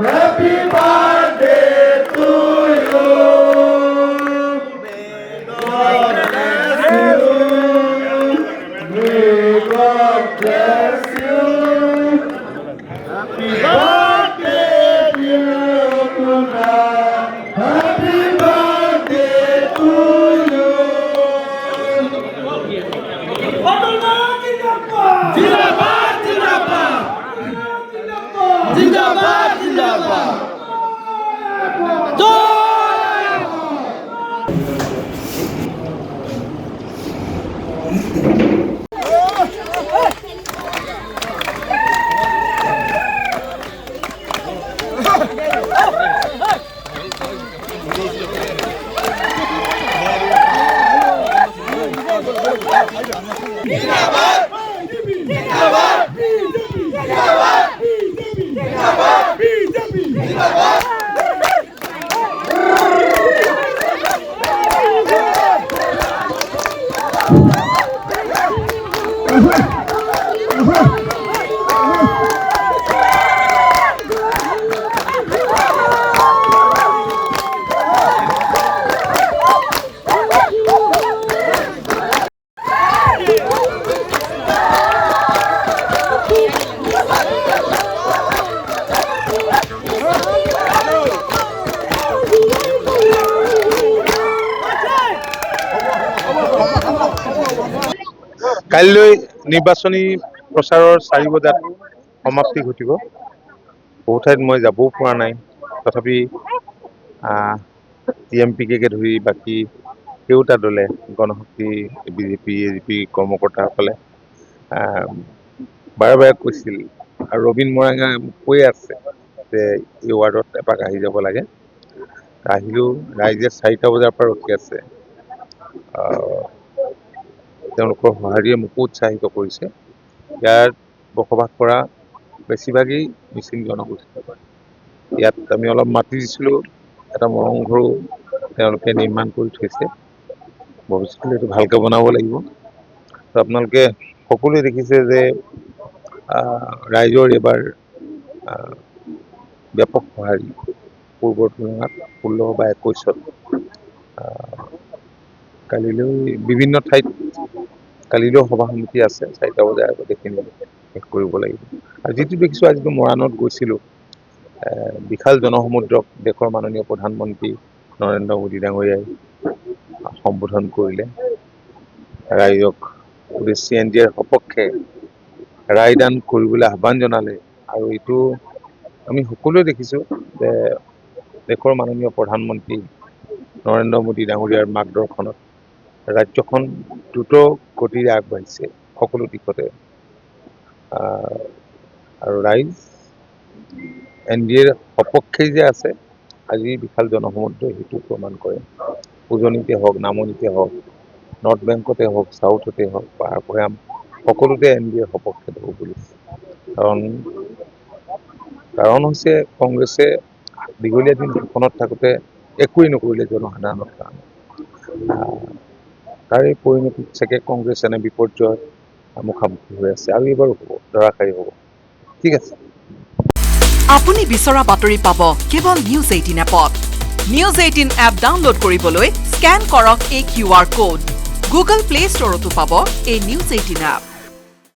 Happy birthday to you. God bless you. May God bless you. Happy birthday, dear Puna. Happy birthday to you. Zindabad, Zindabad. Zindabad, Zindabad. কাইলৈ নিৰ্বাচনী প্ৰচাৰৰ 4 বজাত সমাপ্তি ঘটিব। বহু ঠাইত মই যাবও পৰা নাই, তথাপি টিএমপিকে ধৰি বাকী কেইটা দলে গণশক্তি বিজেপি এজিপি কৰ্মকৰ্তাসকলে বাৰে বাৰে কৈছিল, আৰু ৰবীন মৰাঙে কৈ আছে যে এই ৱাৰ্ডত এপাক আহি যাব লাগে। আহিলেও ৰাইজে 4টা বজাৰ পৰা ৰখি আছে। তেওঁলোকৰ সঁহাৰিয়ে মোকো উৎসাহিত কৰিছে। ইয়াত বসবাস কৰা বেছিভাগেই মিচিং জনগোষ্ঠী। ইয়াত আমি অলপ মাটি দিছিলোঁ, এটা মৰম ঘৰো তেওঁলোকে নিৰ্মাণ কৰি থৈছে। ভৱিষ্যতে এইটো ভালকৈ বনাব লাগিব। তো আপোনালোকে সকলোৱে দেখিছে যে ৰাইজৰ এইবাৰ ব্যাপক সঁহাৰি পূৰ্বৰ তুলনাত 16 বা 21ত। কালিলৈ বিভিন্ন ঠাইত কালিলৈও সভা সমিতি আছে, 4টা বজাৰ আগত এইখিনি শেষ কৰিব লাগিব। আৰু যিটো দেখিছোঁ, আজিতো মৰাণত গৈছিলোঁ, বিশাল জনসমুদ্ৰক দেশৰ মাননীয় প্ৰধানমন্ত্ৰী নৰেন্দ্ৰ মোদী ডাঙৰীয়াই সম্বোধন কৰিলে। ৰাইজক উদ্দেশ্যি এনডিএৰ সপক্ষে ৰায়দান কৰিবলৈ আহ্বান জনালে। আৰু এইটো আমি সকলোৱে দেখিছোঁ যে দেশৰ মাননীয় প্ৰধানমন্ত্ৰী নৰেন্দ্ৰ মোদী ডাঙৰীয়াৰ মাৰ্গদৰ্শনত ৰাজ্যখন দ্ৰুত গতিৰে আগবাঢ়িছে সকলো দিশতে। আৰু ৰাইজ এনডিএৰ সপক্ষেই যে আছে, আজি বিশাল জনসমুদ্ৰই সেইটো প্ৰমাণ কৰে। উজনিতে হওক, নামনিতে হওক, নৰ্থ বেংকতে হওক, চাউথতে হওক, পাহাৰ ভৈয়াম সকলোতে এনডিএৰ সপক্ষে হ'ব বুলি। কাৰণ হৈছে কংগ্ৰেছে দীঘলীয়া দিন শাসনত থাকোঁতে একোৱেই নকৰিলে জনসাধাৰণৰ কাৰণে। তাৰে পৰিণতিত চাগে কংগ্ৰেছ এনে বিপৰ্যয়ৰ মুখামুখি হৈ আছে, আৰু এইবাৰো হ'ব, ধৰাশায়ী হ'ব। ঠিক আছে। আপুনি বিচৰা বাতৰি পাব কেৱল নিউজ 18 এপত। নিউজ 18 এপ ডাউনলোড কৰিবলৈ স্কেন কৰক এই QR কোড। গুগল প্লে ষ্টৰতো পাব এই নিউজ 18 এপ।